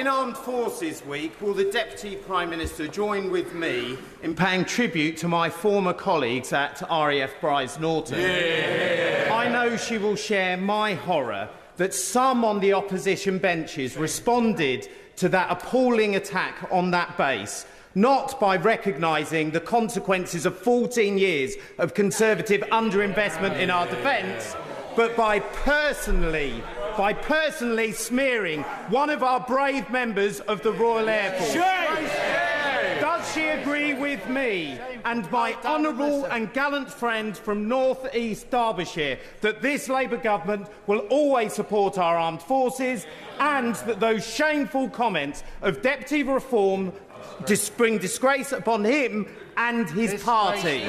In Armed Forces Week, will the Deputy Prime Minister join with me in paying tribute to my former colleagues at RAF Bryce Norton? Yeah. I know she will share my horror that some on the opposition benches responded to that appalling attack on that base, not by recognising the consequences of 14 years of Conservative underinvestment in our defence, but by personally smearing one of our brave members of the Royal Air Force. Does she agree with me and my honourable and gallant friend from North East Derbyshire that this Labour government will always support our armed forces, and that those shameful comments of Deputy Reform bring disgrace upon him and his party?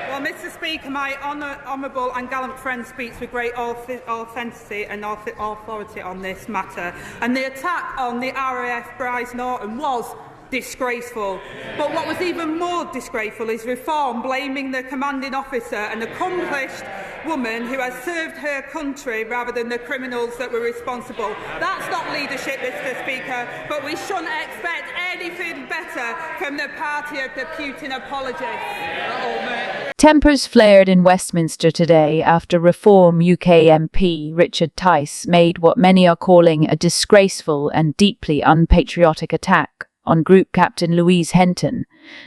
Well, Mr. Speaker, my honourable and gallant friend speaks with great authenticity and authority on this matter. And the attack on the RAF Bryce Norton was disgraceful. But what was even more disgraceful is Reform blaming the commanding officer, an accomplished woman who has served her country, rather than the criminals that were responsible. That's not leadership, Mr. Speaker, but we shouldn't expect anything better from the party of the Putin apologists. Tempers flared in Westminster today after Reform UK MP Richard Tice made what many are calling a disgraceful and deeply unpatriotic attack on Group Captain Louise Henton,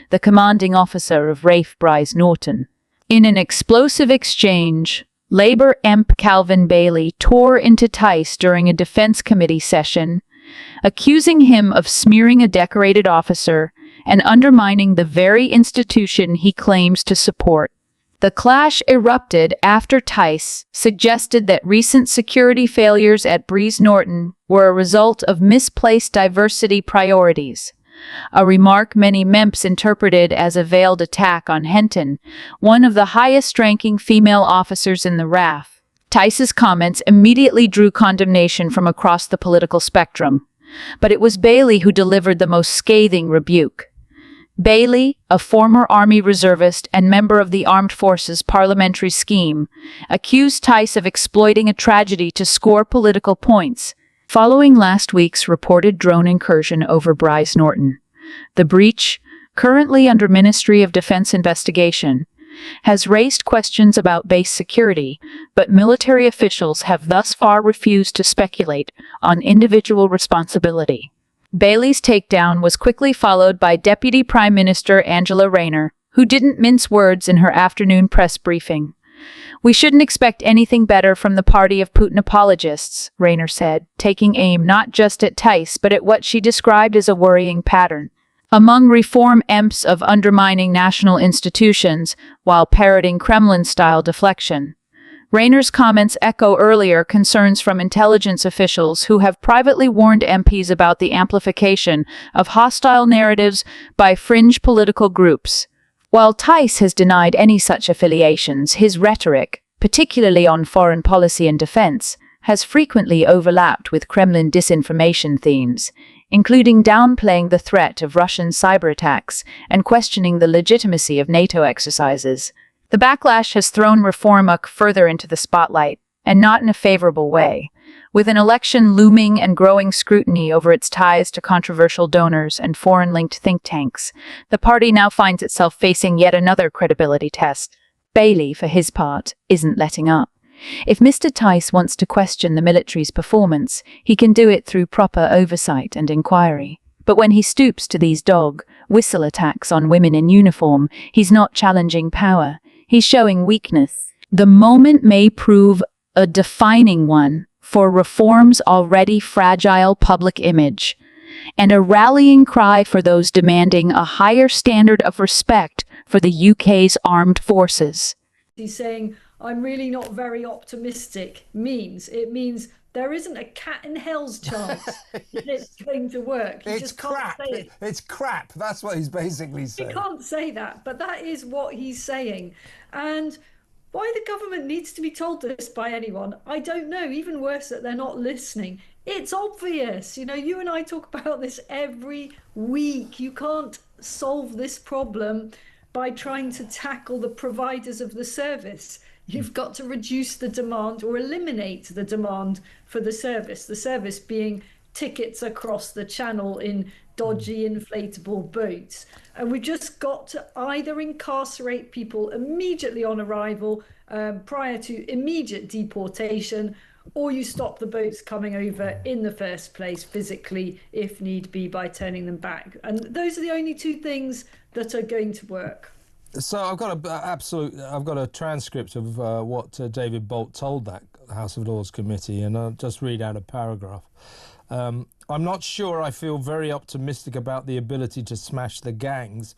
the commanding officer of RAF Bryce Norton. In an explosive exchange, Labour MP Calvin Bailey tore into Tice during a Defence Committee session, accusing him of smearing a decorated officer and undermining the very institution he claims to support. The clash erupted after Tice suggested that recent security failures at Bryce Norton were a result of misplaced diversity priorities, a remark many MEMPs interpreted as a veiled attack on Henton, one of the highest-ranking female officers in the RAF. Tice's comments immediately drew condemnation from across the political spectrum, but it was Bailey who delivered the most scathing rebuke. Bailey, a former Army reservist and member of the Armed Forces Parliamentary Scheme, accused Tice of exploiting a tragedy to score political points, following last week's reported drone incursion over Bryce Norton. The breach, currently under Ministry of Defence investigation, has raised questions about base security, but military officials have thus far refused to speculate on individual responsibility. Bailey's takedown was quickly followed by Deputy Prime Minister Angela Rayner, who didn't mince words in her afternoon press briefing. "We shouldn't expect anything better from the party of Putin apologists," Rayner said, taking aim not just at Tice but at what she described as a worrying pattern among Reform MPs of undermining national institutions while parroting Kremlin-style deflection. Rayner's comments echo earlier concerns from intelligence officials who have privately warned MPs about the amplification of hostile narratives by fringe political groups. While Tice has denied any such affiliations, his rhetoric, particularly on foreign policy and defense, has frequently overlapped with Kremlin disinformation themes, including downplaying the threat of Russian cyber attacks and questioning the legitimacy of NATO exercises. The backlash has thrown Reform UK further into the spotlight, and not in a favorable way. With an election looming and growing scrutiny over its ties to controversial donors and foreign-linked think tanks, the party now finds itself facing yet another credibility test. Bailey, for his part, isn't letting up. If Mr. Tice wants to question the military's performance, he can do it through proper oversight and inquiry. But when he stoops to these dog-whistle attacks on women in uniform, he's not challenging power. He's showing weakness. The moment may prove a defining one for Reform's already fragile public image, and a rallying cry for those demanding a higher standard of respect for the UK's armed forces. He's saying, "I'm really not very optimistic," it means there isn't a cat in hell's chance that it's going to work. You just can't say it. It's crap. That's what he's basically saying. You can't say that, but that is what he's saying. And why the government needs to be told this by anyone, I don't know. Even worse, that they're not listening. It's obvious. You know, you and I talk about this every week. You can't solve this problem by trying to tackle the providers of the service. You've got to reduce the demand or eliminate the demand for the service being tickets across the channel in dodgy inflatable boats. And we've just got to either incarcerate people immediately on arrival, prior to immediate deportation, or you stop the boats coming over in the first place physically, if need be, by turning them back. And those are the only two things that are going to work. So I've got a transcript of what David Bolt told that House of Lords committee, and I'll just read out a paragraph. I'm not sure I feel very optimistic about the ability to smash the gangs.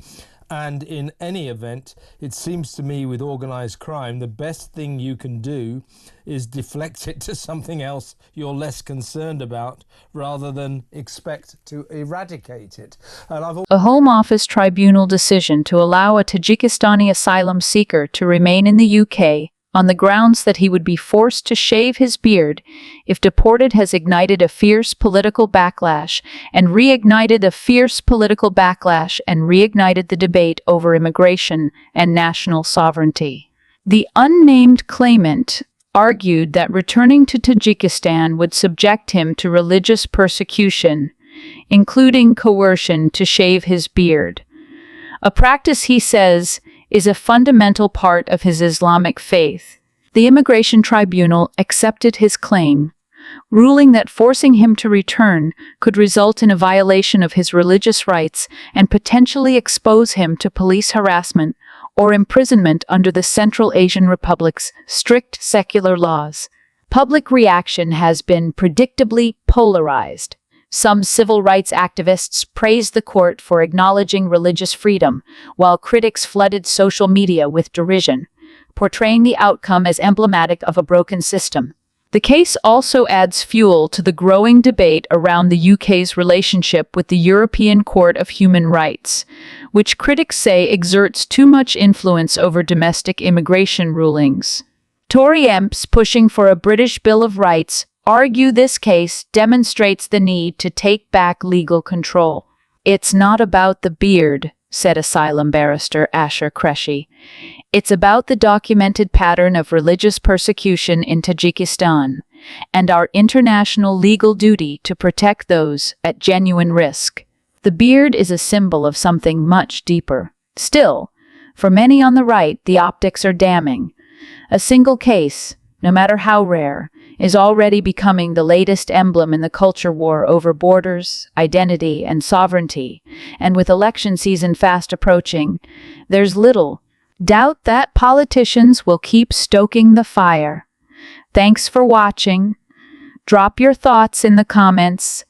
And in any event, it seems to me with organised crime, the best thing you can do is deflect it to something else you're less concerned about rather than expect to eradicate it. And A Home Office tribunal decision to allow a Tajikistani asylum seeker to remain in the UK on the grounds that he would be forced to shave his beard if deported has ignited a fierce political backlash and reignited the debate over immigration and national sovereignty. The unnamed claimant argued that returning to Tajikistan would subject him to religious persecution, including coercion to shave his beard, a practice he says is a fundamental part of his Islamic faith. The Immigration Tribunal accepted his claim, ruling that forcing him to return could result in a violation of his religious rights and potentially expose him to police harassment or imprisonment under the Central Asian Republic's strict secular laws. Public reaction has been predictably polarized. Some civil rights activists praised the court for acknowledging religious freedom, while critics flooded social media with derision, portraying the outcome as emblematic of a broken system. The case also adds fuel to the growing debate around the UK's relationship with the European Court of Human Rights, which critics say exerts too much influence over domestic immigration rulings. Tory MPs pushing for a British Bill of Rights argue this case demonstrates the need to take back legal control. It's not about the beard, said asylum barrister Asher Qureshi. It's about the documented pattern of religious persecution in Tajikistan and our international legal duty to protect those at genuine risk. The beard is a symbol of something much deeper. Still, for many on the right, the optics are damning. A single case, no matter how rare, is already becoming the latest emblem in the culture war over borders, identity, and sovereignty. And with election season fast approaching, there's little doubt that politicians will keep stoking the fire. Thanks for watching. Drop your thoughts in the comments.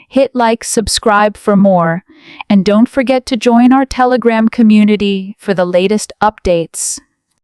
Hit like, subscribe for more, and don't forget to join our Telegram community for the latest updates.